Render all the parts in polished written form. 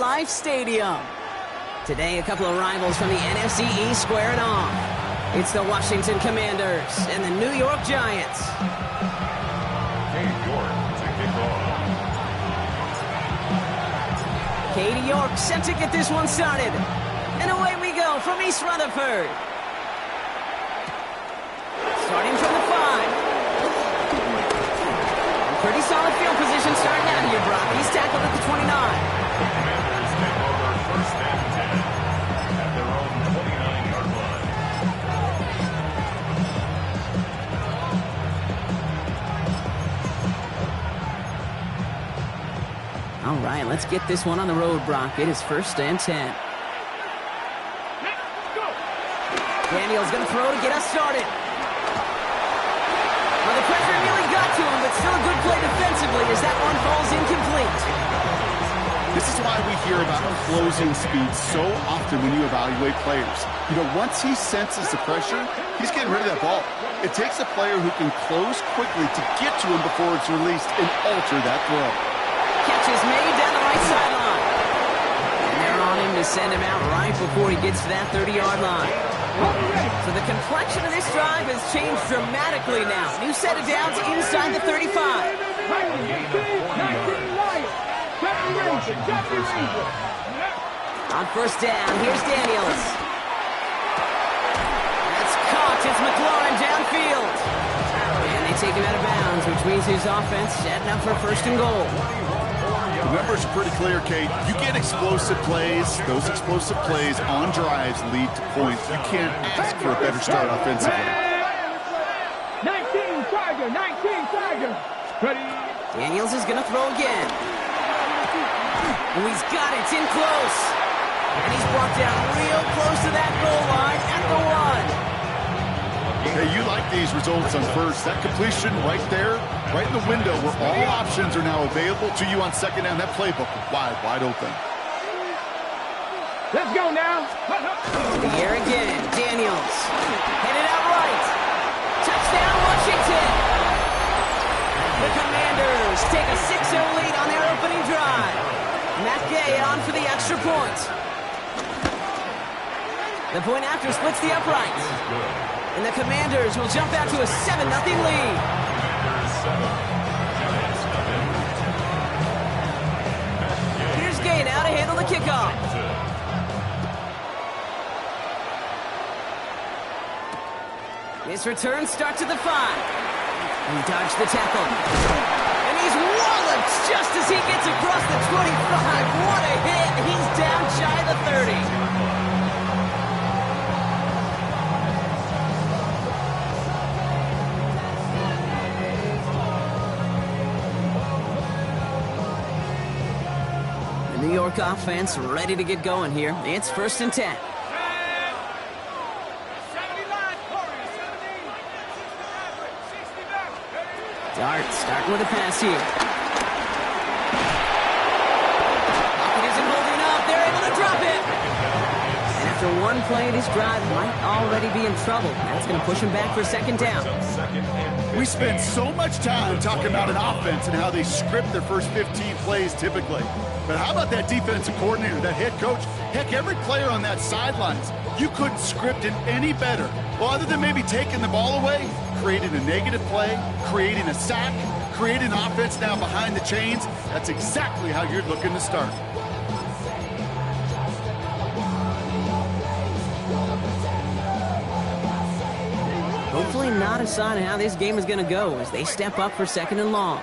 MetLife Stadium. Today, a couple of rivals from the NFC East squaring off. It's the Washington Commanders and the New York Giants. New York to kick off. Katie York set to get this one started. And away we go from East Rutherford. Starting from the 5. Pretty solid field position starting out here, Brock. He's tackled at the 29. The Commanders take over first and 10 at their own 29-yard line. All right, let's get this one on the road, Brock. It is first and 10. Daniels going to throw to get us started. Well, the pressure really got to him, but still a good play defensively as that one falls incomplete. This is why we hear about closing speed so often when you evaluate players. You know, once he senses the pressure, he's getting rid of that ball. It takes a player who can close quickly to get to him before it's released and alter that throw. Catch is made down the right sideline. And they're on him to send him out right before he gets to that 30-yard line. So the complexion of this drive has changed dramatically now. New set of downs inside the 35. On first down, here's Daniels. That's caught. It's McLaurin downfield. And they take him out of bounds, which means his offense setting up for first and goal. The numbers are pretty clear, Kate. You get explosive plays. Those explosive plays on drives lead to points. You can't ask for a better start offensively. 19 Tiger. Ready. Daniels is going to throw again. Oh, he's got it. It's in close. And he's brought down real close to that goal line at the 1. Hey, you like these results on first. That completion right there, right in the window where all options are now available to you on second down. That playbook wide open. Let's go now. The air again. Daniels. Headed out right. Touchdown, Washington. The Commanders take a 6-0 lead on their opening drive. Matt Gay on for the extra point. The point after splits the uprights. And the Commanders will jump out to a 7-0 lead. Here's Gay now to handle the kickoff. His return starts at the 5. He dodged the tackle. And he's walloped just as he gets across the 25. What a hit. He's down shy of the 30. New York offense ready to get going here. It's first and 10. Dart starting with a pass here. Pocket isn't holding up. They're able to drop it. And after one play, this drive might already be in trouble. That's going to push him back for second down. We spend so much time talking about an offense and how they script their first 15 plays typically. But how about that defensive coordinator, that head coach? Heck, every player on that sidelines, you couldn't script it any better. Well, other than maybe taking the ball away, creating a negative play, creating a sack, creating an offense now behind the chains. That's exactly how you're looking to start. Hopefully not a sign of how this game is going to go as they step up for second and long.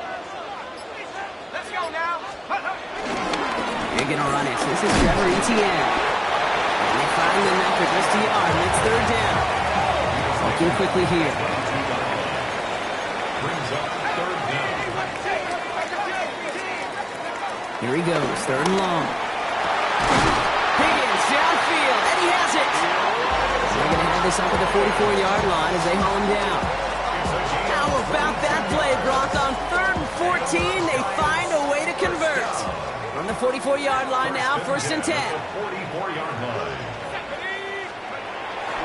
Let's go now. They're going to run it. This is Trevor Etienne. And they find them after just a yard, and it's third down. Looking quickly here. Brings up third down. Here he goes, third and long. Higgins downfield, and he has it. They're going to have this up at the 44-yard line as they haul him down. How about that play, Brock? On third and 14, they find a way to convert. From the 44-yard line now, first and 10. 44-yard line.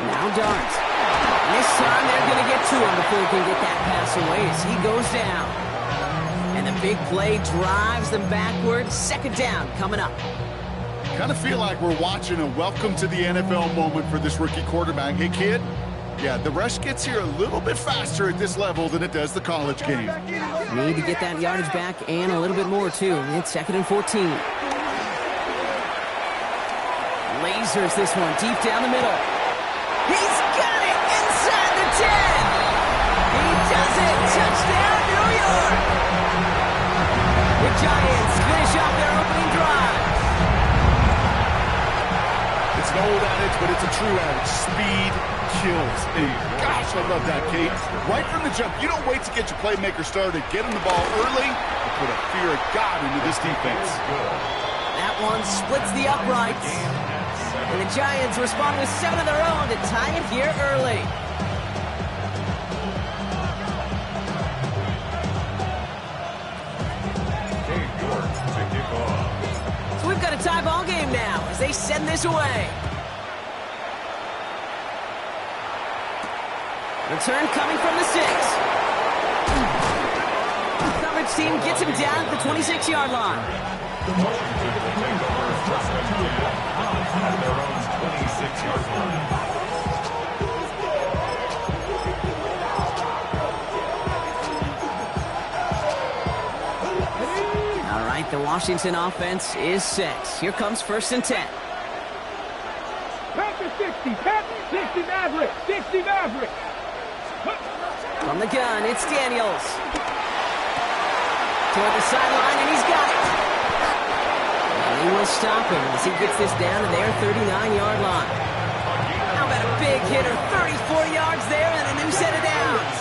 Now Dart. This time they're going to get to him before he can get that pass away as he goes down. And the big play drives them backwards. Second down coming up. Kind of feel like we're watching a welcome to the NFL moment for this rookie quarterback. Hey, kid, yeah, the rush gets here a little bit faster at this level than it does the college game. Need to get that yardage back and a little bit more, too. It's 2nd and 14. Lasers this one deep down the middle. He's got it inside the 10. He does it. Touchdown, New York. The Giants finish off their opening drive. It's an old adage, but it's a true adage. Speed kills. Hey, gosh, I love that, Kate. Right from the jump, you don't wait to get your playmaker started. Get him the ball early and put a fear of God into this defense. That one splits the uprights. And the Giants respond with 7 of their own to tie it here early. So we've got a tie ball game now as they send this away. Return coming from the 6. The coverage team gets him down at the 26-yard line. The Washington will take over first and 10 at their own 26-yard line. All right, the Washington offense is set. Here comes 1st and 10. Panther 60, Panther 60 Maverick, 60 Maverick. From the gun, it's Daniels. Toward the sideline, and he's got it. And he will stop him as he gets this down to their 39-yard line. How about a big hitter? 34 yards there and a new set of downs.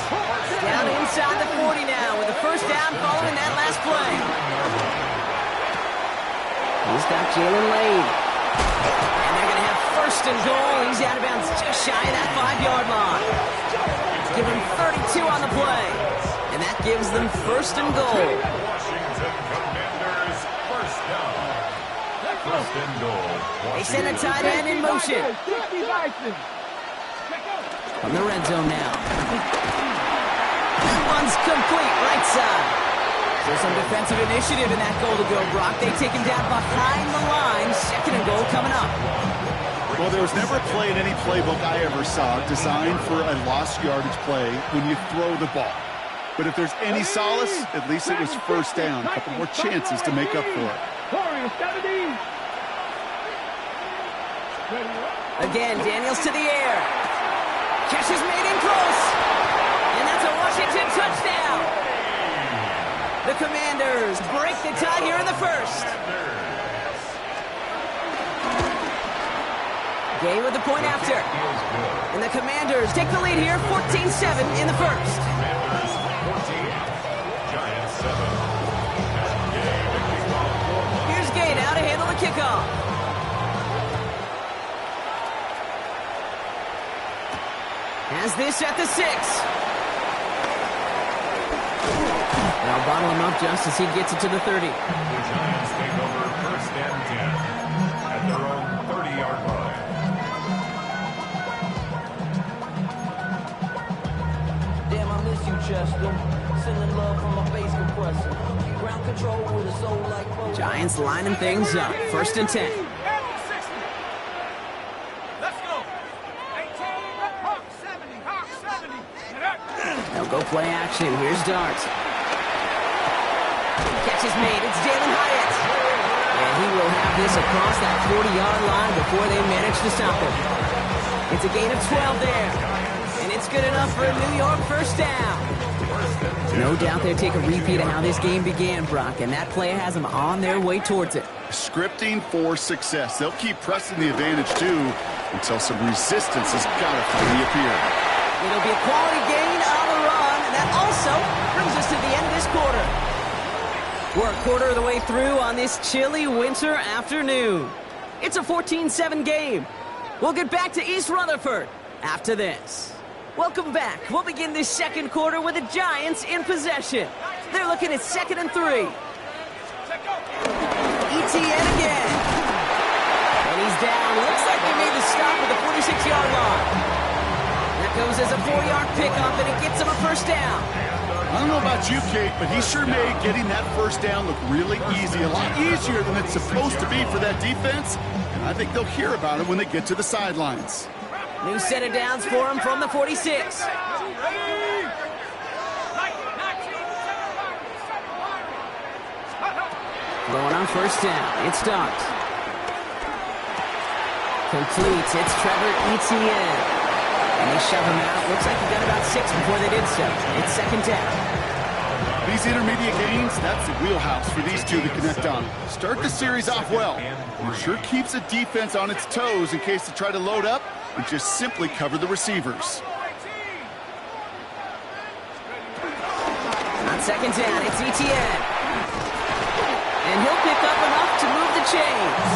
Down inside the 40 now with the first down following that last play. He's got Jalen Lane. And they're going to have 1st and goal. He's out of bounds just shy of that 5-yard line. Give him 32 on the play. And that gives them 1st and goal. Washington Commanders first down. 1st and goal. They send a tight end in motion. From the red zone now. That one's complete, right side. There's some defensive initiative in that goal to go, Brock. They take him down behind the line. 2nd and goal coming up. Well, there was never a play in any playbook I ever saw designed for a lost yardage play when you throw the ball. But if there's any solace, at least it was first down. A couple more chances to make up for it. Again, Daniels to the air. Catch is made in close. And that's a Washington touchdown. The Commanders break the tie here in the 1st. Gay with the point after. And the Commanders take the lead here, 14-7 in the 1st. Commanders 14, Giants 7. Here's Gay now to handle the kickoff. Has this at the 6. They'll bottle him up just as he gets it to the 30. The Giants take over 1st and 10 at their own 30-yard line. Damn, I miss you, Chester. Sending love from my bass compressor. Ground control with a soul like both. Giants lining things up. 1st and 10. Let's go. 18, Hawk 70, Hawk 70. They'll go play action. Here's Dart. Catch is made. It's Jalen Hyatt. And he will have this across that 40-yard line before they manage to stop him. It's a gain of 12 there. And it's good enough for a New York first down. No doubt they'll take a repeat of how this game began, Brock, and that play has them on their way towards it. Scripting for success. They'll keep pressing the advantage, too, until some resistance has got to finally appear. It'll be a quality gain on the run, and that also brings us to the end of this quarter. We're a quarter of the way through on this chilly winter afternoon. It's a 14-7 game. We'll get back to East Rutherford after this. Welcome back. We'll begin this 2nd quarter with the Giants in possession. They're looking at 2nd and 3. Etienne again. And he's down. Looks like they made the stop at the 46-yard line. That goes as a 4-yard pickup, and it gets him a first down. I don't know about you, Kate, but he sure made getting that first down look really easy. A lot easier than it's supposed to be for that defense. And I think they'll hear about it when they get to the sidelines. New set of downs for him from the 46. Going on first down. It starts. Completes. It's Trevor Etienne. And they shove him out. Looks like he got about 6 before they did so. It's second down. These intermediate gains, that's the wheelhouse for these two to connect on. Start the series off well. It sure keeps the defense on its toes in case they try to load up and just simply cover the receivers. On second down, it's Etienne. And he'll pick up enough to move the chains.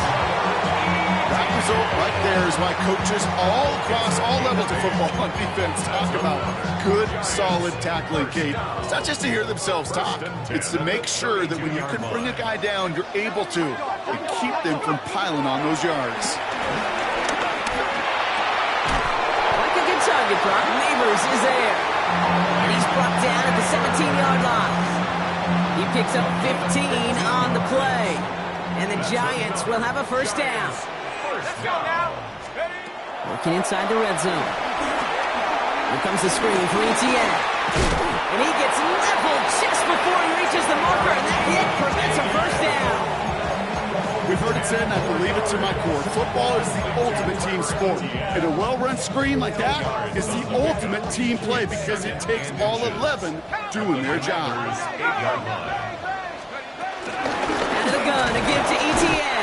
That result right there is why coaches all across all levels of football on defense talk about good, solid tackling, Kate. It's not just to hear themselves talk. It's to make sure that when you can bring a guy down, you're able to and keep them from piling on those yards. Like a good target, Brock. Neighbors is there. And he's brought down at the 17-yard line. He picks up 15 on the play. And the Giants will have a first down. Working inside the red zone. Here comes the screen for Etienne. And he gets leveled just before he reaches the marker, and that hit prevents a first down. We've heard it said, and I believe it to my core, football is the ultimate team sport. And a well-run screen like that is the ultimate team play because it takes all 11 doing their jobs. Out of the gun, a give to Etienne.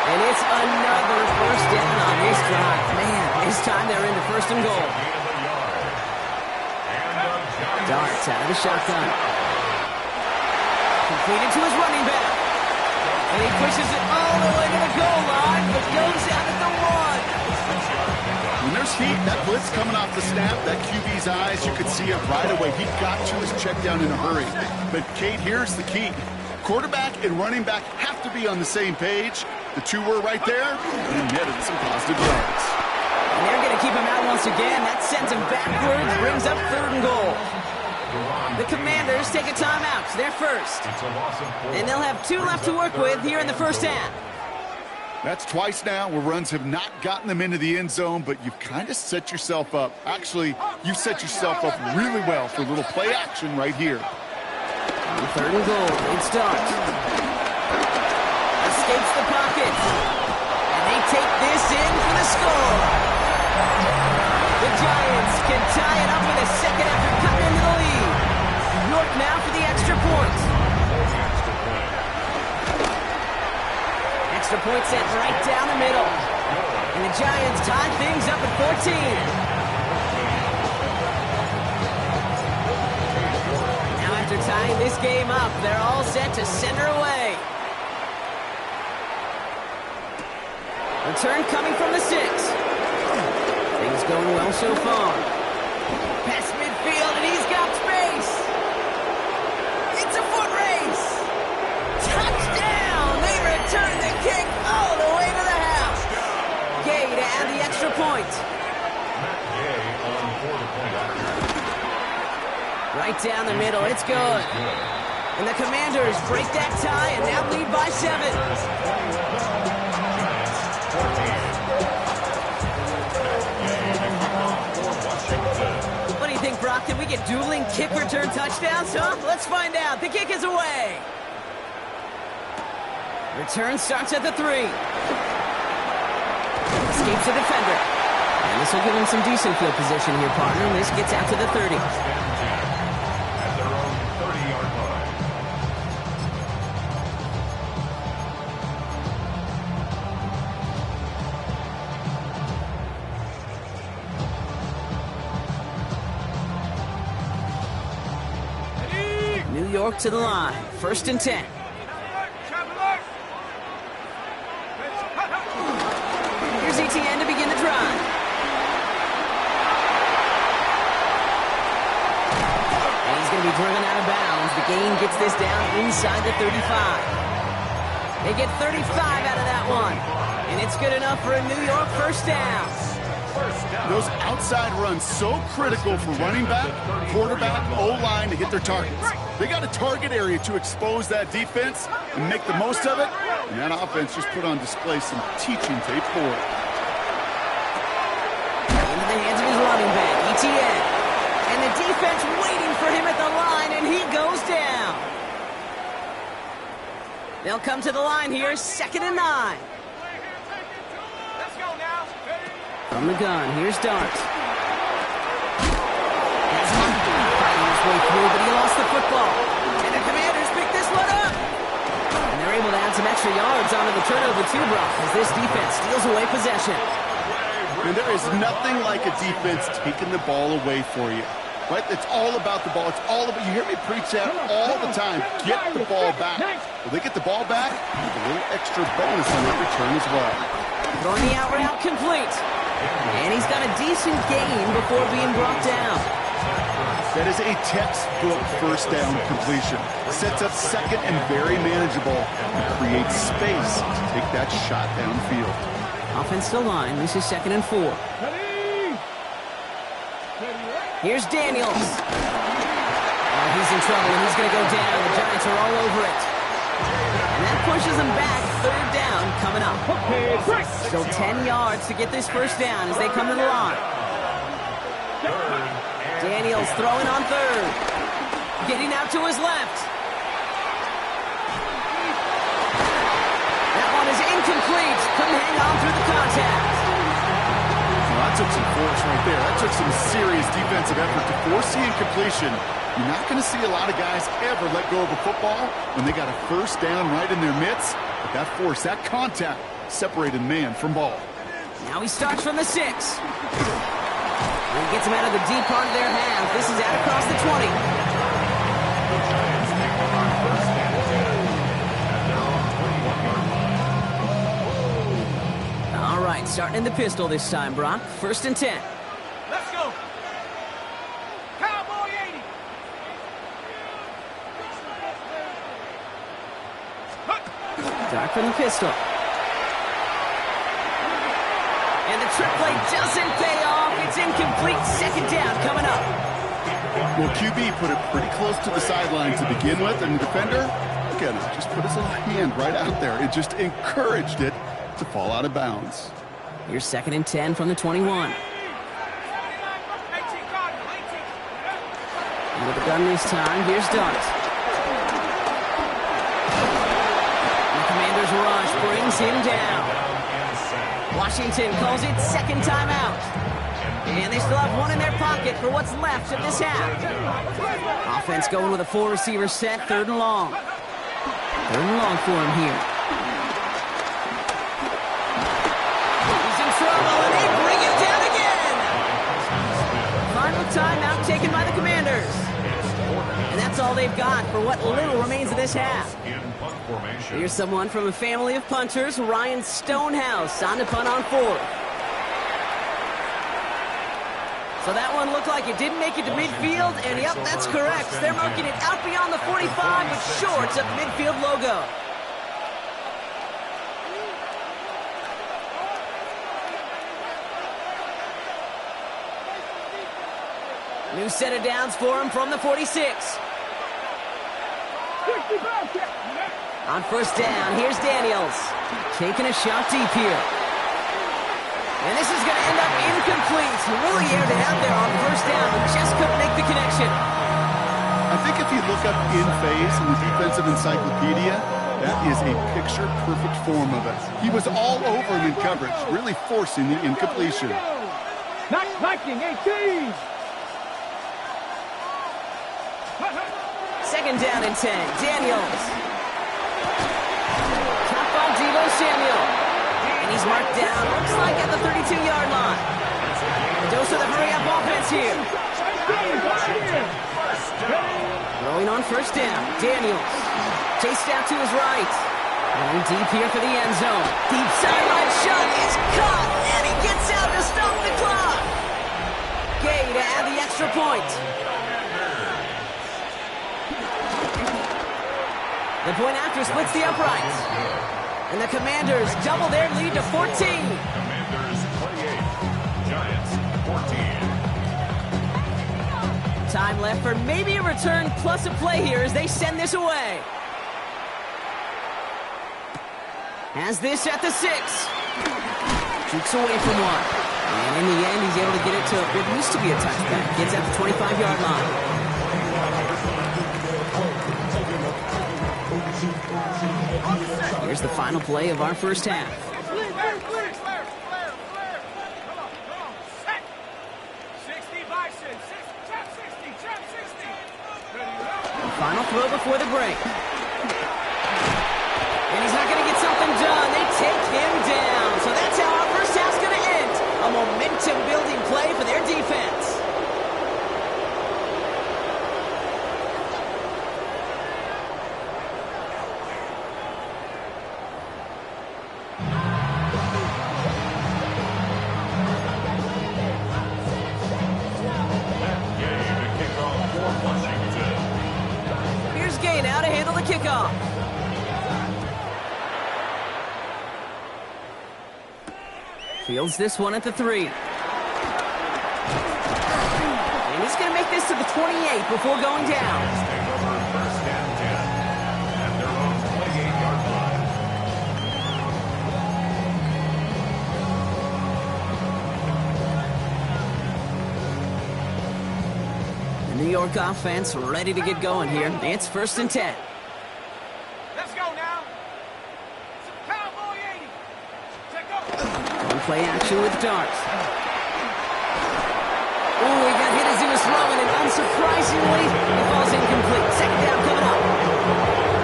And it's another first down on this drive. Man, this time they're into first and goal. Darts out of the shotgun. Completed to his running back. And he pushes it all the way to the goal line, but goes out at the 1. When there's heat, that blitz coming off the snap, that QB's eyes, you could see it right away. He got to his check down in a hurry. But, Kate, here's the key. Quarterback and running back have to be on the same page. The two were right there, and netted some positive yards. And they're going to keep him out once again. That sends him backwards, brings up third and goal. The Commanders take a timeout. They're first. And they'll have 2 left to work with here in the first half. That's twice now where runs have not gotten them into the end zone, but you've kind of set yourself up. Actually, you've set yourself up really well for a little play action right here. On third and goal, it starts. Escapes the pocket. And they take this in for the score. The Giants can tie it up in a second after cutting into the lead. New York now for the extra point. Extra point set right down the middle. And the Giants tie things up at 14. Now after tying this game up, they're all set to send her away. Return coming from the 6. Things going well so far. Past midfield, and he's got space. It's a foot race. Touchdown! They return the kick all the way to the house. Gay to add the extra point. Right down the middle, it's good. And the Commanders break that tie and now lead by 7. What do you think, Brock? Can we get dueling kick return touchdowns, huh? Let's find out. The kick is away. Return starts at the 3. Escapes the defender. And this will give him some decent field position here, partner. This gets out to the 30. At their own 30-yard line. New York to the line. First and 10. Here's Etienne to begin the drive. And he's going to be driven out of bounds. The gain gets this down inside the 35. They get 35 out of that one. And it's good enough for a New York first down. Those outside runs so critical for running back, quarterback, O-line to hit their targets. They got a target area to expose that defense and make the most of it, and that offense just put on display some teaching tape for it. Into the hands of his running back, ETN. And the defense waiting for him at the line, and he goes down. They'll come to the line here, 2nd and 9. Let's go now. From the gun, here's Dart. That's Monkey fighting his way through, but he lost the football. And the Commanders pick this one up. And they're able to add some extra yards onto the turnover too, Brock, as this defense steals away possession. And there is nothing like a defense taking the ball away for you. Right? It's all about the ball. It's all about, you hear me preach that all the time. Get the ball back. Well, they get the ball back, a little extra bonus on that return as well. Throwing the out route complete. And he's got a decent gain before being brought down. That is a textbook first down completion. Sets up second and very manageable. And creates space to take that shot downfield. Offensive line, this is 2nd and 4. Here's Daniels. Oh, he's in trouble, and he's going to go down. The Giants are all over it. And that pushes him back. 3rd down coming up. So 10 yards to get this first down as they come to the line. Daniels throwing on 3rd. Getting out to his left. That one is incomplete. Couldn't hang on through the contact. Well, that took some force right there. That took some serious defensive effort to force the incompletion. You're not going to see a lot of guys ever let go of a football when they got a first down right in their midst. But that force, that contact, separated man from ball. Now he starts from the 6. And gets him out of the deep part of their half. This is out across the 20. All right, starting in the pistol this time, Brock. 1st and 10. Let's go. Cowboy 80. Dark from the pistol. And the trick play doesn't pay off. It's incomplete. 2nd down coming up. Well, QB put it pretty close to the sideline to begin with, and the defender, again, just put his little hand right out there. It just encouraged it to fall out of bounds. Here's 2nd and 10 from the 21. And with the gun this time, here's Dart. And the Commanders' rush brings him down. Washington calls it 2nd timeout. And they still have one in their pocket for what's left of this half. Offense going with a 4-receiver set, 3rd and long. 3rd and long for him here. He's in trouble, and they bring him down again. Final timeout taken by the Commanders. And that's all they've got for what little remains of this half. Here's someone from a family of punters, Ryan Stonehouse, on to punt on 4th. So that one looked like it didn't make it to midfield, and yep, that's correct. They're marking it out beyond the 45, but short of the midfield logo. New set of downs for him from the 46. On 1st down, here's Daniels. Taking a shot deep here. And this is going to end up incomplete. Really aired it out there on 1st down, but just couldn't make the connection. I think if you look up in phase in the defensive encyclopedia, that is a picture-perfect form of it. He was all over him in coverage, really forcing the incompletion. Viking 18. 2nd down and 10. Daniels. Top by Deebo Samuel. And he's marked down, looks like at the 32-yard line. Dose of the hurry-up offense here. Throwing on 1st down. Daniels. Chased out to his right. Going deep here for the end zone. Deep sideline shot is caught, and he gets out to stop the clock. Gay to add the extra point. The point after splits the uprights. And the Commanders double their lead to 14. Commanders 28, Giants Time left for maybe a return plus a play here as they send this away. Has this at the 6. Shoots away from one. And in the end, he's able to get it to what used to be a touchback. Gets at the 25-yard line. Here's the final play of our first half. Final throw before the break. And he's not going to get something done. They take him down. So that's how our first half's going to end. A momentum-building play for their defense. Here's Gay now to handle the kickoff. Fields this one at the 3. And he's going to make this to the 28 before going down. First and 10 at their own 28-yard line. The New York offense ready to get going here. It's 1st and 10. Let's go now. Some cowboy 80. Check go. Play action with Darts. Oh, he got hit as he was throwing, and unsurprisingly, it falls incomplete. Second down coming up.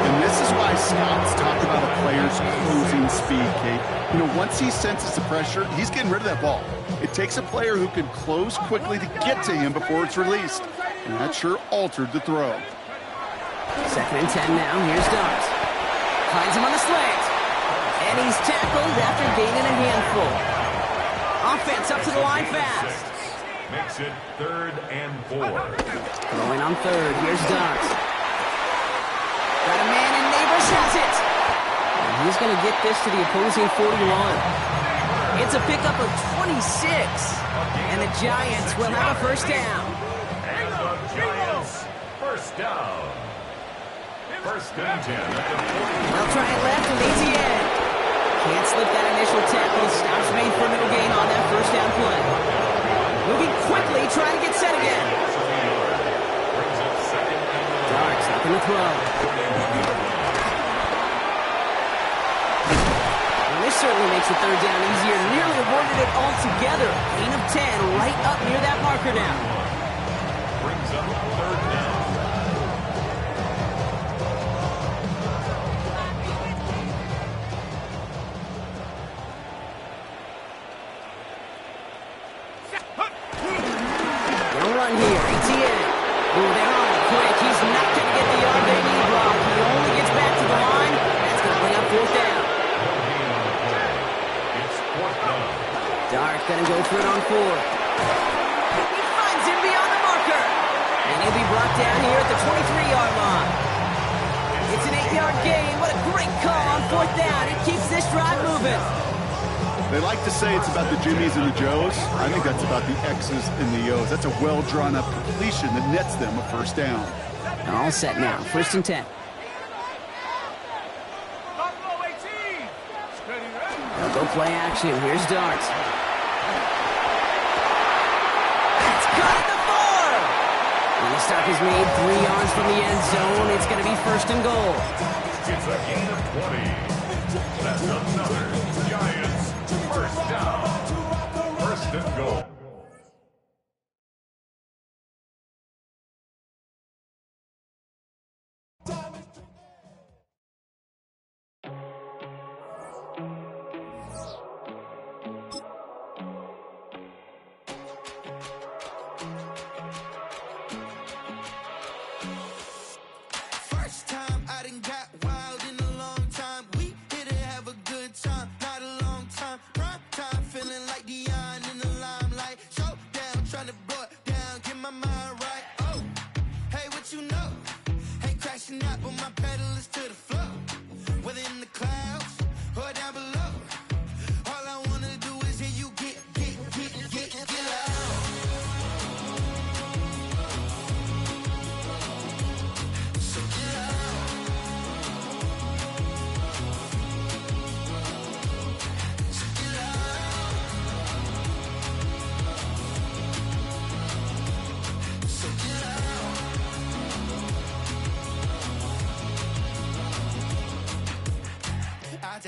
And this is why scouts talk about a player's closing speed, Kate. You know, once he senses the pressure, he's getting rid of that ball. It takes a player who can close quickly to get to him before it's released. And that sure altered the throw. 2nd and 10 now. Here's Darts. Finds him on the slant. And he's tackled after gaining a handful. Offense up to the line fast. Makes it 3rd and 4. Going on 3rd. Here's Darts. Got a man, and Neighbors has it. And he's going to get this to the opposing 41. It's a pickup of 26. And the Giants will have a first down. And the Giants, first down. 1st and 10 at the 40. They'll try it left with Etienne. Can't slip that initial tackle. Stops made for a middle gain on that first down play. Moving quickly, trying to get set again. Darts up in the throw. Well, this certainly makes the 3rd down easier. Nearly avoided it altogether. Gain of 10 right up near that marker now. Brings up 3rd down. Run here, Etienne. Oh, they're on it quick. He's not going to get the yard they need, Brock. He only gets back to the line. That's going to bring up 4th down. It's 4th down. Dart going to go for it on 4th. He finds him beyond the marker. And he'll be brought down here at the 23-yard line. It's an 8-yard gain. What a great call on 4th down. It keeps this drive moving. They like to say it's about the Jimmies and the Joes. I think that's about the X's and the O's. That's a well-drawn-up completion that nets them a first down. All set now. 1st and 10. They'll go play action. Here's Darts. That's caught at the 4. And the stop is made 3 yards from the end zone. It's going to be 1st and goal. It's a gain of 20. That's another Giants first down. 1st and goal. First time I done got wild in a long time. We here to have a good time, not a long time. Prime time, feeling like Dion in the limelight. Showdown, trying to blow it down, get my mind right. Oh, hey, what you know? Ain't crashing out, but my pedal is to the floor. Whether in the clouds or down below, all I wanna do is hear you get loud.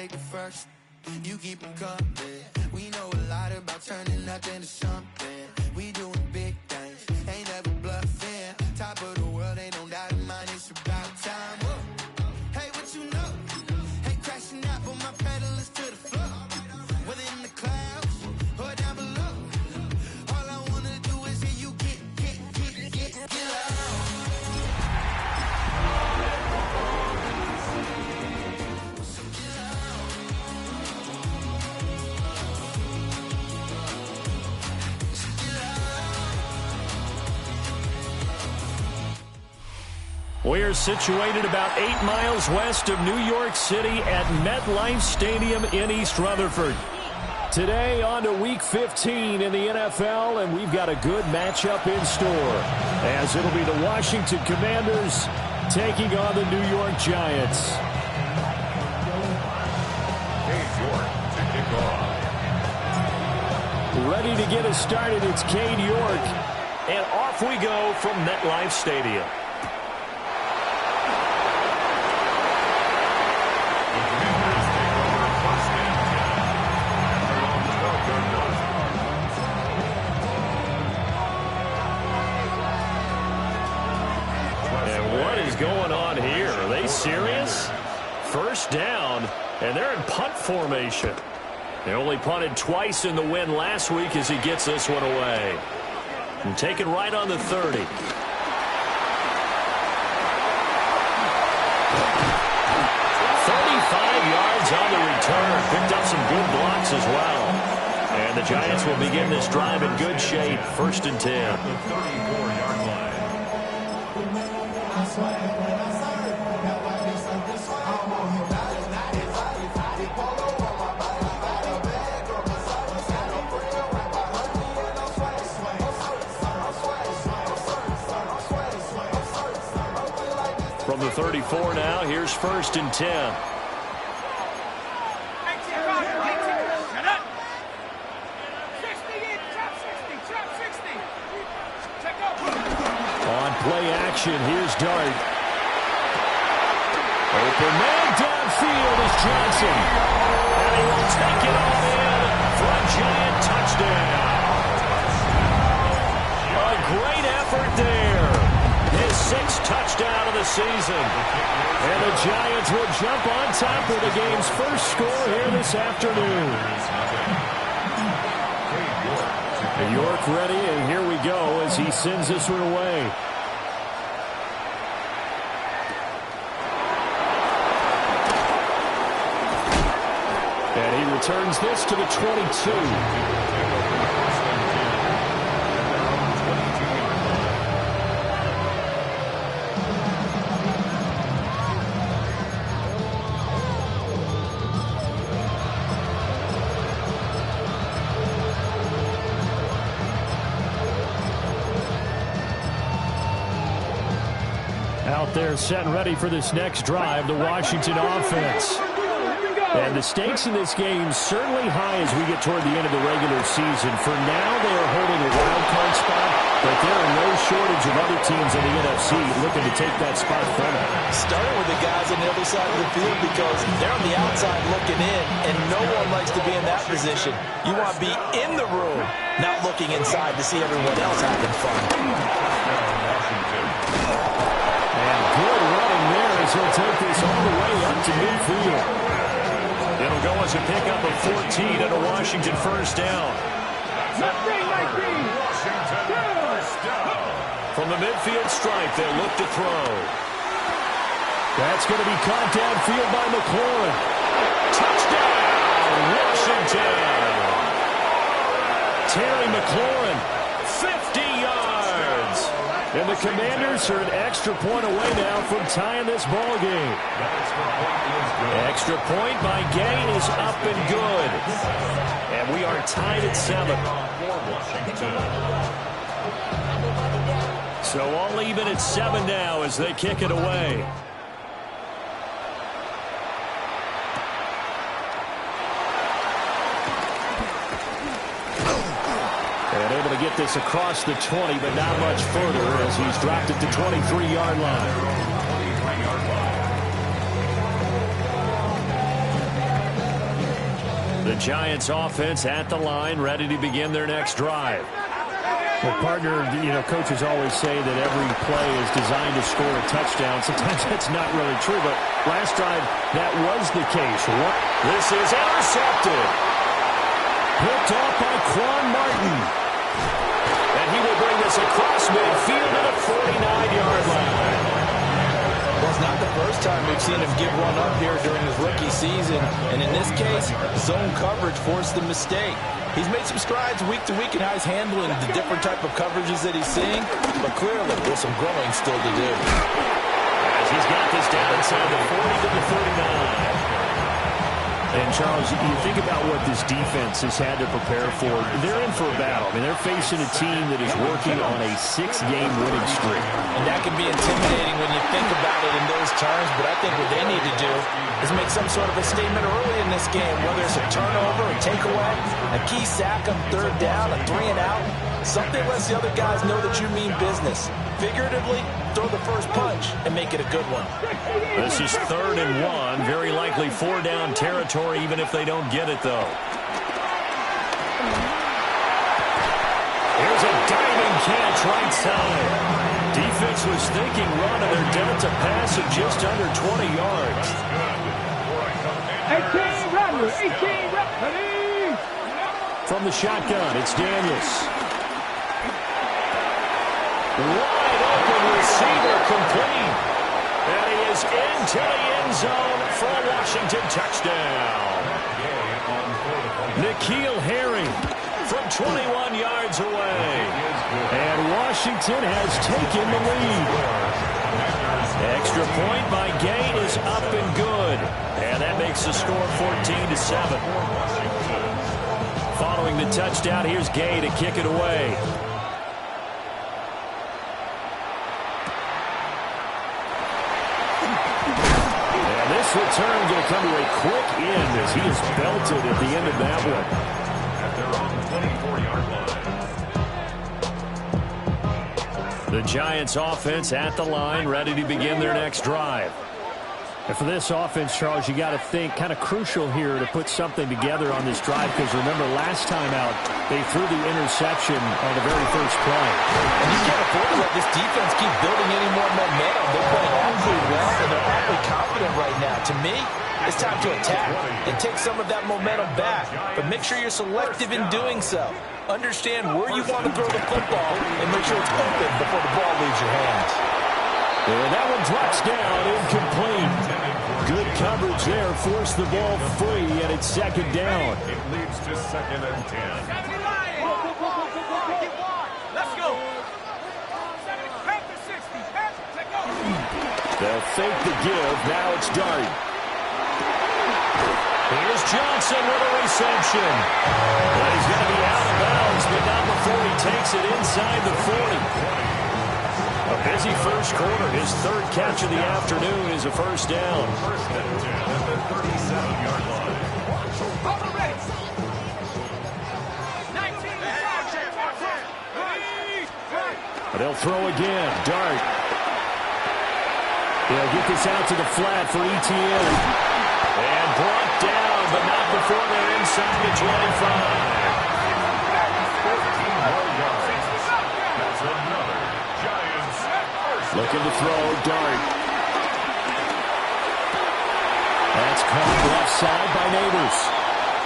take the first. You keep them coming. We know a lot about turning nothing to something. We doing big things, ain't never bluffing. Top of the world, ain't no doubt in mine, it's about time. Whoa. Hey, what you know? Hey, crashing out, but my pedal is to the floor. Whether in the clouds or down below. All I wanna do is hear you get loud. We're situated about 8 miles west of New York City at MetLife Stadium in East Rutherford. Today on to Week 15 in the NFL, and we've got a good matchup in store, as it'll be the Washington Commanders taking on the New York Giants. Cade York to kick off. Ready to get us started, it's Cade York, and off we go from MetLife Stadium. Going on here? Are they serious? First down, and they're in punt formation. They only punted twice in the win last week as he gets this one away. And taken right on the 30. 35 yards on the return. Picked up some good blocks as well. And the Giants will begin this drive in good shape. 1st and 10. The 34-yard line. From the 34 now, here's 1st and 10. On play action, here's Dart. Open man downfield is Johnson. And he will take it all in for a Giant touchdown. A great effort there. His 6th touchdown of the season. And the Giants will jump on top of the game's first score here this afternoon. York ready, and here we go as he sends this one away. And he returns this to the 22. Out there set and ready for this next drive, the Washington offense. And the stakes in this game certainly high as we get toward the end of the regular season. For now, they are holding a wild card spot, but there are no shortage of other teams in the NFC looking to take that spot from them. Starting with the guys on the other side of the field because they're on the outside looking in, and no one likes to be in that position. You want to be in the room, not looking inside to see everyone else having fun. And good running there as he'll take this all the way up to midfield. It'll go as a pickup of 14 and a Washington first down. From the midfield stripe, they'll look to throw. That's going to be caught downfield by McLaurin. Touchdown, Washington! Terry McLaurin, 50 yards. And the Commanders are an extra point away now from tying this ball game. Extra point by Gay is up and good. And we are tied at 7. So all even at 7 now as they kick it away. And able to get this across the 20, but not much further as he's dropped it to 23-yard line. The Giants offense at the line, ready to begin their next drive. Well, partner, coaches always say that every play is designed to score a touchdown. Sometimes that's not really true, but last drive, that was the case. This is intercepted. Picked off by Quan Martin. And he will bring this across midfield to the 49-yard line. Well, it's not the first time we've seen him give one up here during his rookie season. And in this case, zone coverage forced the mistake. He's made some strides week to week in how he's handling the different type of coverages that he's seeing. But clearly, there's some growing still to do. As he's got this down inside the 40 to the 39. And, Charles, you think about what this defense has had to prepare for. They're in for a battle. I mean, they're facing a team that is working on a 6-game winning streak. And that can be intimidating when you think about it in those terms, but I think what they need to do is make some sort of a statement early in this game, whether it's a turnover, a takeaway, a key sack on third down, a 3-and-out. Something lets the other guys know that you mean business. Figuratively, throw the first punch and make it a good one. This is 3rd and 1. Very likely 4-down territory, even if they don't get it, though. Here's a diving catch right side. Defense was thinking run, and they're down to pass of just under 20 yards. 18 run, 18 run. From the shotgun, it's Daniels. Wide open receiver complete. And he is into the end zone for a Washington touchdown. N'Keal Harry from 21 yards away. And Washington has taken the lead. Extra point by Gay is up and good. And that makes the score 14-7. Following the touchdown, here's Gay to kick it away. This return going to come to a quick end as he is belted at the end of that one. At their own 24-yard line. The Giants offense at the line, ready to begin their next drive. And for this offense, Charles, you got to think kind of crucial here to put something together on this drive, because remember last time out they threw the interception on the very first play. And you can't afford to let this defense keep building any more momentum. They're playing awfully well, and they're awfully confident right now. To me, it's time to attack and take some of that momentum back. But make sure you're selective in doing so. Understand where you want to throw the football and make sure it's open before the ball leaves your hands. And that one drops down, incomplete. Good coverage there, forced the ball free, and it's 2nd down. It leads to 2nd and 10. Let's go. They'll fake the give. Now it's Dart. Here's Johnson with a reception. Well, he's going to be out of bounds, but not before he takes it inside the 40. A busy first quarter. His 3rd catch of the afternoon is a first down. 1st and 10 at the 37-yard line. They'll throw again. Dart. They'll get this out to the flat for Etienne. And brought down, but not before they're inside the 25. 14 more yards. That's another Giants first. Looking to throw, Dart. That's caught left side by Neighbors.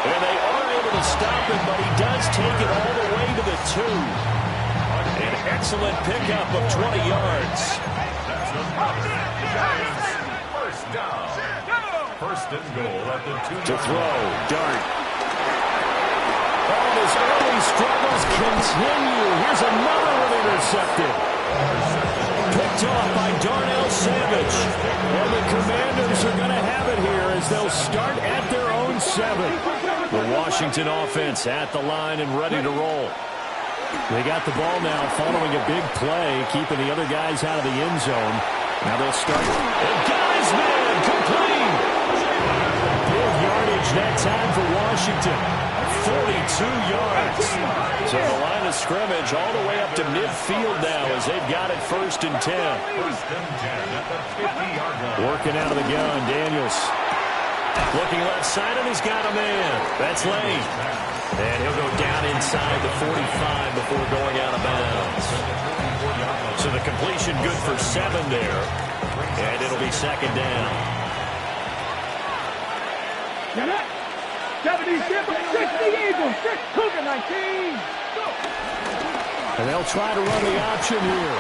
And they are able to stop him, but he does take it all the way to the 2. An excellent pickup of 20 yards. That's another Giants first down. 1st and goal at the 2. To throw, Dart. All his early struggles continue. Here's another one intercepted. Picked off by Darnell Savage. And the Commanders are going to have it here as they'll start at their own 7. The Washington offense at the line and ready to roll. They got the ball now following a big play, keeping the other guys out of the end zone. Now they'll start. And got his man complete. Big yardage that time for Washington. 42 yards. So the line of scrimmage all the way up to midfield now as they've got it 1st and 10. 1st and 10 at the 50-yard line. Working out of the gun, Daniels. Looking left side, and he's got a man. That's Lane. And he'll go down inside the 45 before going out of bounds. So the completion good for 7 there. And it'll be second down. 70, 60 Eagles, 6 Cougar 19. And they'll try to run the option here.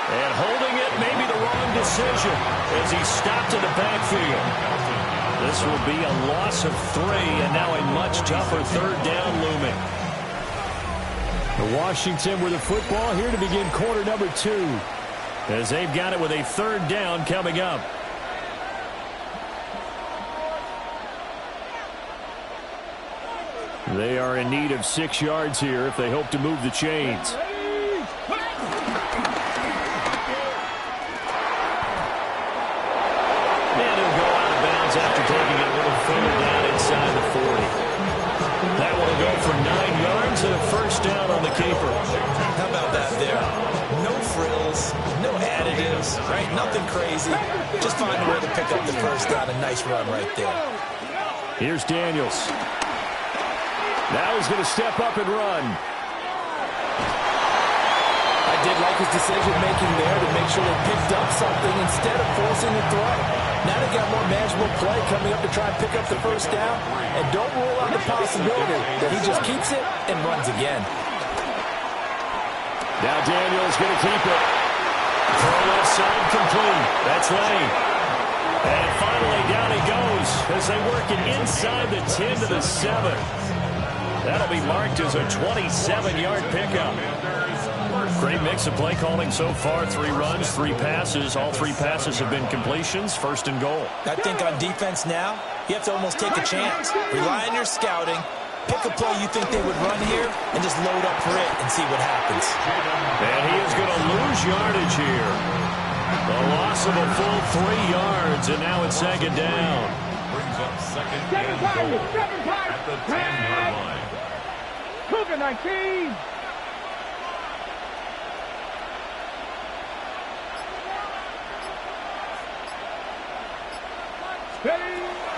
And holding it may be the wrong decision as he stopped in the backfield. This will be a loss of 3, and now a much tougher third down looming. Washington with the football here to begin quarter number 2, as they've got it with a third down coming up. They are in need of 6 yards here if they hope to move the chains. After taking it a little further down inside the 40. That one will go for 9 yards and a first down on the keeper. How about that there? No frills, no additives, right? Nothing crazy. Just find a way to pick up the first down. A nice run right there. Here's Daniels. Now he's going to step up and run. I did like his decision-making there to make sure they picked up something instead of forcing the throw. Now they got more manageable play coming up to try and pick up the first down. And don't rule out the possibility that he just keeps it and runs again. Now Daniels going to keep it. Throw left side complete. That's Lane. And finally down he goes as they work it inside the 10 to the 7. That'll be marked as a 27-yard pickup. Great mix of play calling so far. 3 runs, 3 passes. All 3 passes have been completions. First and goal. I think on defense now, you have to almost take a chance. Rely on your scouting. Pick a play you think they would run here and just load up for it and see what happens. And he is going to lose yardage here. A loss of a full 3 yards, and now it's second down. Brings up second and goal at the 10-yard line. Cougar 19.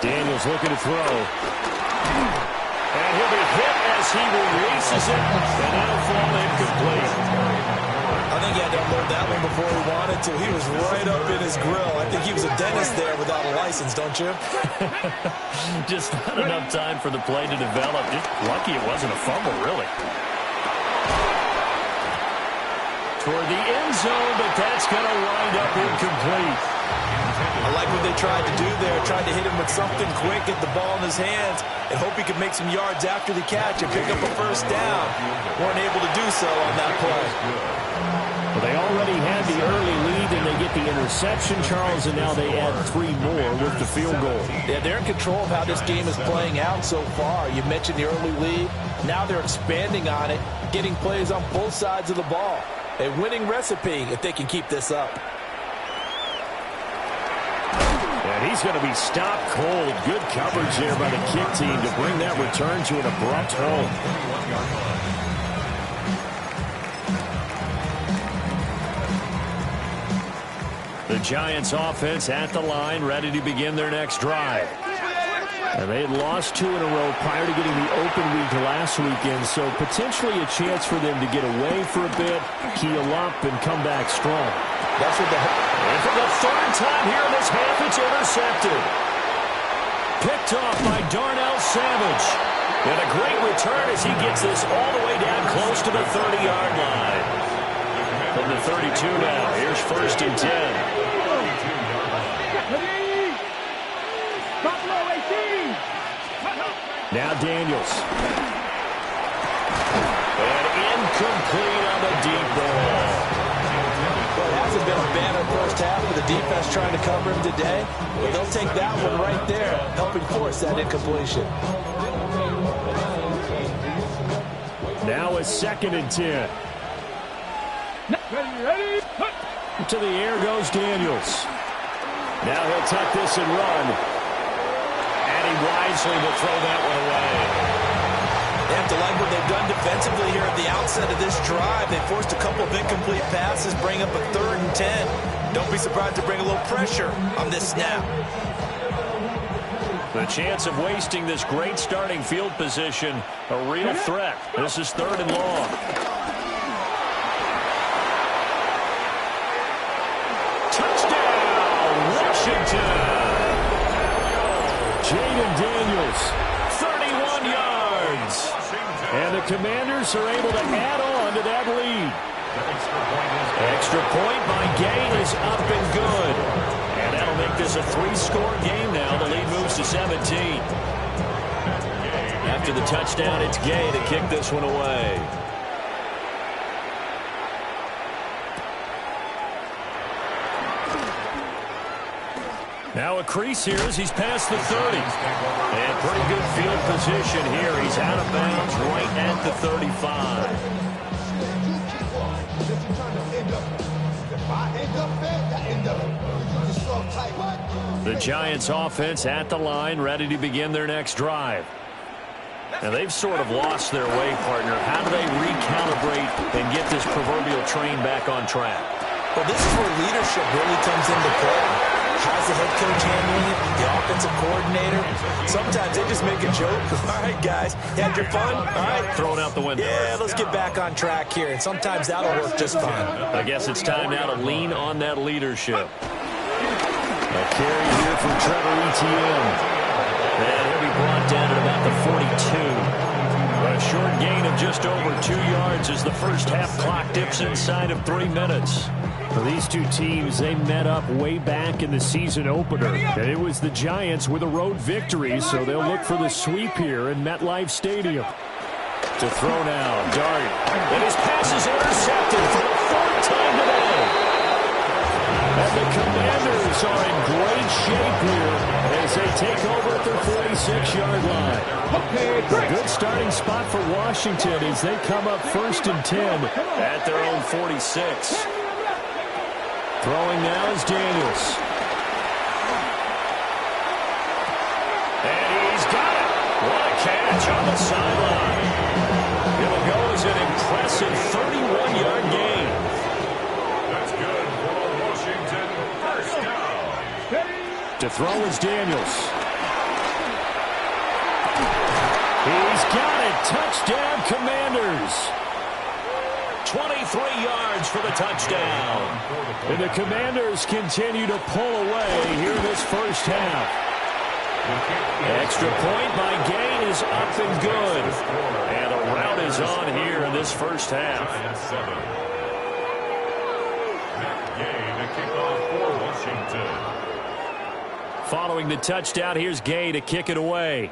Daniels looking to throw. And he'll be hit as he releases it, and that'll fall incomplete. I think he had to unload that one before he wanted to. He was right up in his grill. I think he was a dentist there without a license, don't you? Just not enough time for the play to develop. Just lucky it wasn't a fumble, really. Toward the end zone, but that's going to wind up incomplete. I like what they tried to do there. Tried to hit him with something quick, get the ball in his hands, and hope he could make some yards after the catch and pick up a first down. Weren't able to do so on that play. Well, they already had the early lead, and they get the interception, Charles, and now they add 3 more with the field goal. Yeah, they're in control of how this game is playing out so far. You mentioned the early lead. Now they're expanding on it, getting plays on both sides of the ball. A winning recipe if they can keep this up. And he's going to be stopped cold. Good coverage there by the kick team to bring that return to an abrupt halt. The Giants offense at the line, ready to begin their next drive. And they had lost 2 in a row prior to getting the open week last weekend, so potentially a chance for them to get away for a bit, keel up, and come back strong. That's what and for the 3rd time here in this half, it's intercepted. Picked off by Darnell Savage. And a great return as he gets this all the way down close to the 30-yard line. From the 32 now, here's 1st and 10. Now Daniels. And incomplete on the deep ball. Well, it hasn't been a banner first half with the defense trying to cover him today, but they'll take that one right there, helping force that incompletion. Now it's 2nd and 10. Ready. To the air goes Daniels. Now he'll tuck this and run. And he wisely will throw that one away. They have to like what they've done defensively here at the outset of this drive. They forced a couple of incomplete passes, bring up a 3rd and 10. Don't be surprised to bring a little pressure on this snap. The chance of wasting this great starting field position, a real threat. This is 3rd and long. Touchdown, Washington! Jaden Daniels, 31 yards. And the Commanders are able to add on to that lead. Extra point by Gay is up and good. And that'll make this a 3-score game now. The lead moves to 17. After the touchdown, it's Gay to kick this one away. Now a crease here as he's past the 30. And pretty good field position here. He's out of bounds right at the 35. The Giants offense at the line, ready to begin their next drive. Now they've sort of lost their way, partner. How do they recalibrate and get this proverbial train back on track? Well, this is where leadership really comes into play. How's the head coach handling it? The offensive coordinator? Sometimes they just make a joke. All right, guys, you had your fun? All right. Throw it out the window. Yeah, let's get back on track here. And sometimes that'll work just fine. I guess it's time now to lean on that leadership. A carry here from Trevor Etienne. And he'll be brought down at about the 42. A short gain of just over 2 yards as the first half clock dips inside of 3 minutes. For these two teams, they met up way back in the season opener. And it was the Giants with a road victory, so they'll look for the sweep here in MetLife Stadium. To throw now, Dart. And his pass is intercepted for the 4th time today. And the Commanders are in great shape here as they take over at their 46-yard line. A good starting spot for Washington as they come up 1st and 10 at their own 46. Throwing now is Daniels. And he's got it. What a catch on the sideline. It'll go as an impressive 31-yard gain. That's good for Washington. First down. To throw is Daniels. He's got it. Touchdown, Commanders. 23 yards for the touchdown. And the Commanders continue to pull away here in this first half. Extra point by Gay is up and good. And a rout is on here in this first half. Gay to kick off for Washington. Following the touchdown, here's Gay to kick it away.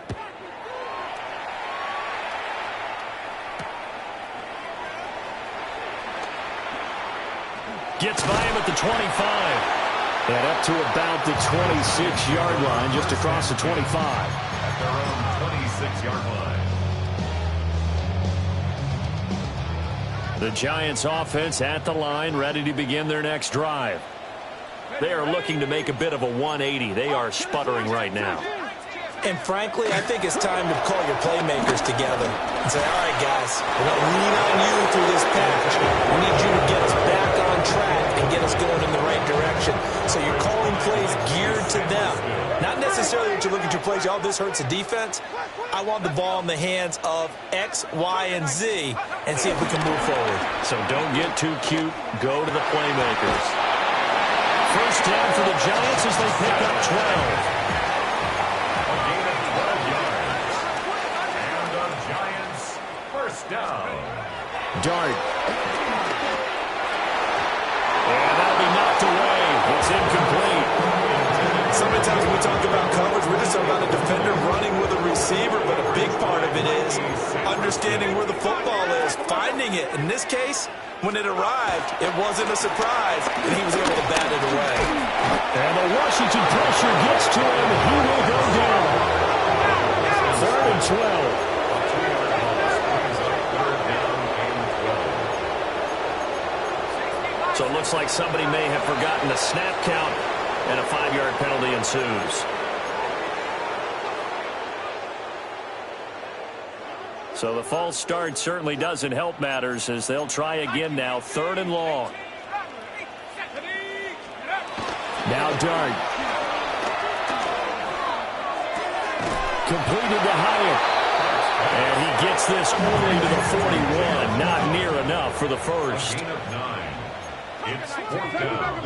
Gets by him at the 25. And up to about the 26-yard line, just across the 25. At their own 26-yard line. The Giants offense at the line, ready to begin their next drive. They are looking to make a bit of a 180. They are sputtering right now. And frankly, I think it's time to call your playmakers together and say, all right, guys, we're going to lean on you through this patch. We need you to get us back on track and get us going in the right direction. So you're calling plays geared to them. Not necessarily that you look at your plays, oh, this hurts the defense. I want the ball in the hands of X, Y, and Z and see if we can move forward. So don't get too cute. Go to the playmakers. First down for the Giants as they pick up 12. Down. Dart. And that'll be knocked away. It's incomplete. So many times when we talk about coverage, we're just talking about a defender running with a receiver, but a big part of it is understanding where the football is, finding it. In this case, when it arrived, it wasn't a surprise, and he was able to bat it away. And the Washington pressure gets to him. He will go down. 3rd and 12. So it looks like somebody may have forgotten the snap count, and a 5-yard penalty ensues. So the false start certainly doesn't help matters as they'll try again now, 3rd and long. Now Dart. Completed to Hyatt. And he gets this only to the 41. Not near enough for the first. Gain of 9. It's 4th down.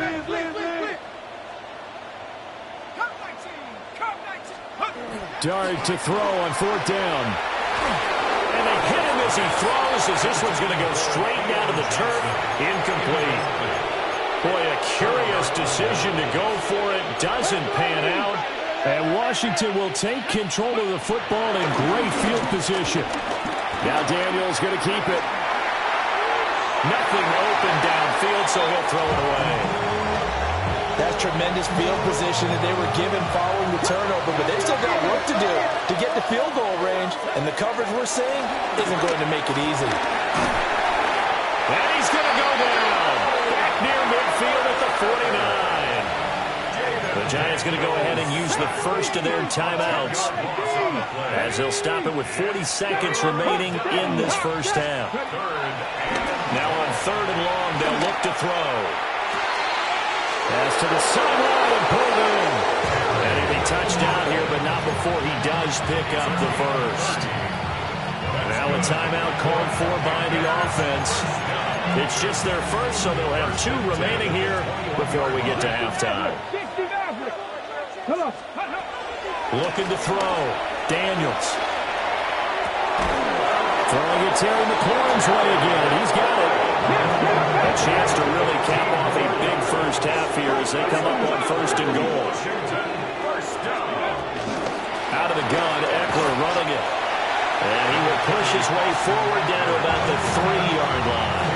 Dart to throw on 4th down. And they hit him as he throws, as this one's going to go straight down to the turf. Incomplete. Boy, a curious decision to go for it. Doesn't pan out. And Washington will take control of the football in great field position. Now Daniels going to keep it. Nothing open downfield, so he'll throw it away. That's tremendous field position that they were given following the turnover, but they've still got work to do to get the field goal range, and the coverage we're seeing isn't going to make it easy. And he's going to go down. Back near midfield at the 49. The Giants going to go ahead and use the first of their timeouts, as they'll stop it with 40 seconds remaining in this first half. Now on 3rd and long, they'll look to throw. Pass to the sideline and pulled in. And he'll be touchdown here, but not before he does pick up the first. Now a timeout called for by the offense. It's just their first, so they'll have 2 remaining here before we get to halftime. Looking to throw. Daniels. Throwing it Terry McLaurin's way again. He's got it. A chance to really cap off a big first half here as they come up on 1st and goal. Out of the gun, Eckler running it. And he will push his way forward down to about the 3-yard line.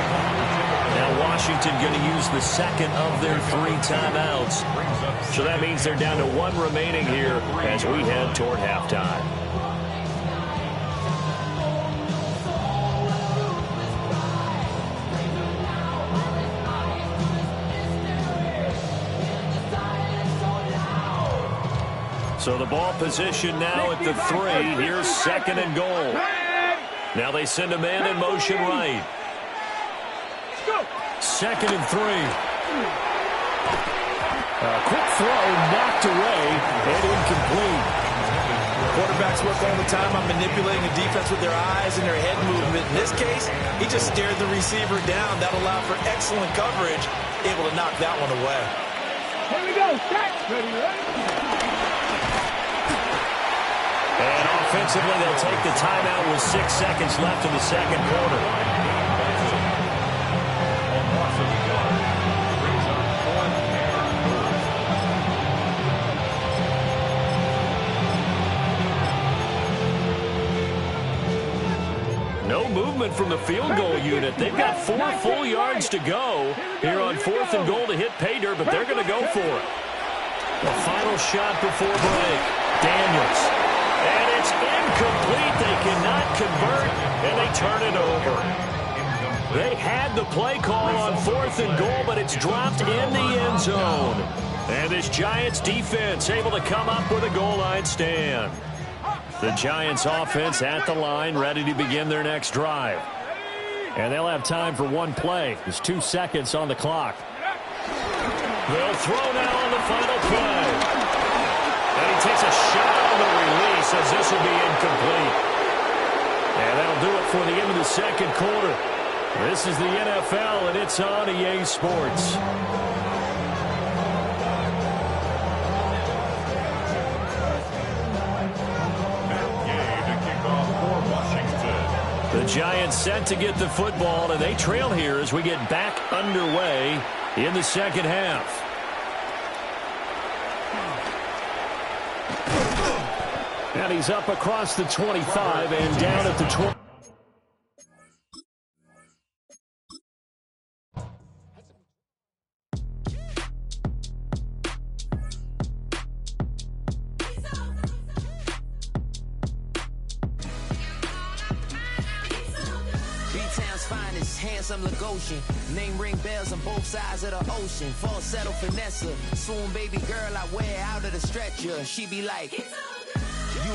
Now Washington going to use the second of their 3 timeouts. So that means they're down to 1 remaining here as we head toward halftime. So the ball position now at the 3. Here's 2nd and goal. Now they send a man in motion right. 2nd and 3. A quick throw knocked away and incomplete. Quarterbacks work all the time on manipulating the defense with their eyes and their head movement. In this case, he just stared the receiver down. That allowed for excellent coverage, able to knock that one away. Here we go. Ready. And offensively, they'll take the timeout with 6 seconds left in the second quarter. No movement from the field goal unit. They've got 4 full yards to go here on 4th and goal to hit pay dirt, but they're going to go for it. The final shot before break. Daniels. And it's incomplete. They cannot convert, and they turn it over. They had the play call on 4th and goal, but it's dropped in the end zone. And this Giants defense able to come up with a goal line stand. The Giants offense at the line, ready to begin their next drive. And they'll have time for 1 play. There's 2 seconds on the clock. They'll throw now on the final play. And he takes a shot on the release as this will be incomplete. And that'll do it for the end of the second quarter. This is the NFL, and it's on EA Sports. The Giants set to get the football, and they trail here as we get back underway in the second half. And he's up across the 25 and down at the 20. Handsome Lagosian, name ring bells on both sides of the ocean. Falsetto finesse, swoon baby girl I wear out of the stretcher. She be like, you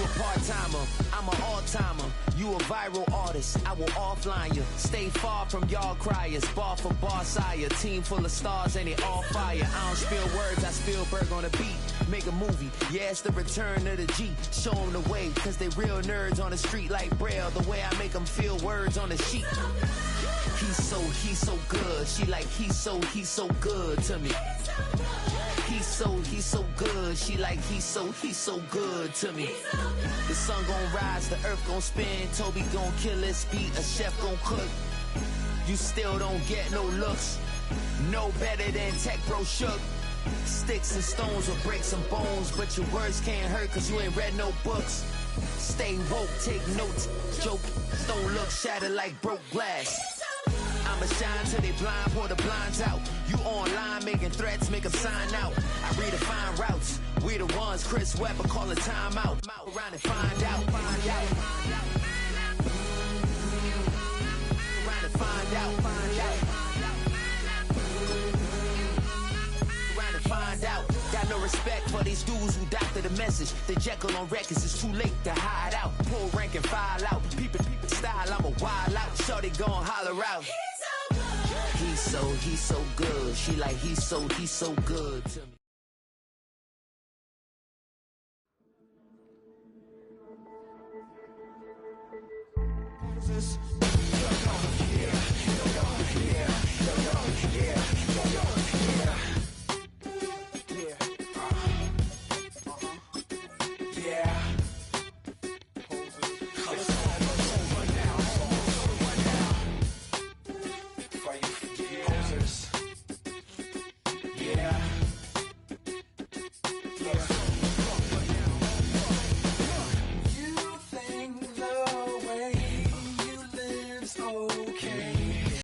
a part-timer, I'm an all-timer. You a viral artist, I will offline you. Stay far from y'all criers, bar for bar sire. Team full of stars and they all fire. I don't spill words, I Spielberg on the beat. Make a movie, yeah, it's the return of the G. Show them the way, cause they real nerds on the street like Braille. The way I make them feel words on the sheet. He's so good. She like, he's so good to me. He's so good. She like, he's so good to me. The sun gon' rise, the earth gon' spin. Toby gon' kill this beat, a chef gon' cook. You still don't get no looks. No better than Tech Bro Shook. Sticks and stones will break some bones, but your words can't hurt cause you ain't read no books. Stay woke, take notes, joke. Don't look shattered like broke glass. I'ma shine till they blind, pour the blinds out. You online making threats, make them sign out. I redefine routes. We the ones Chris Webber calling time out. Around and find out. Around and find out. Around and find out. Got no respect for these dudes who doctor the message. The Jekyll on records, it's too late to hide out. Pull rank and file out. People style, I'm a wild out. Shorty gon' holler out. He's so good. She like, he's so good to me.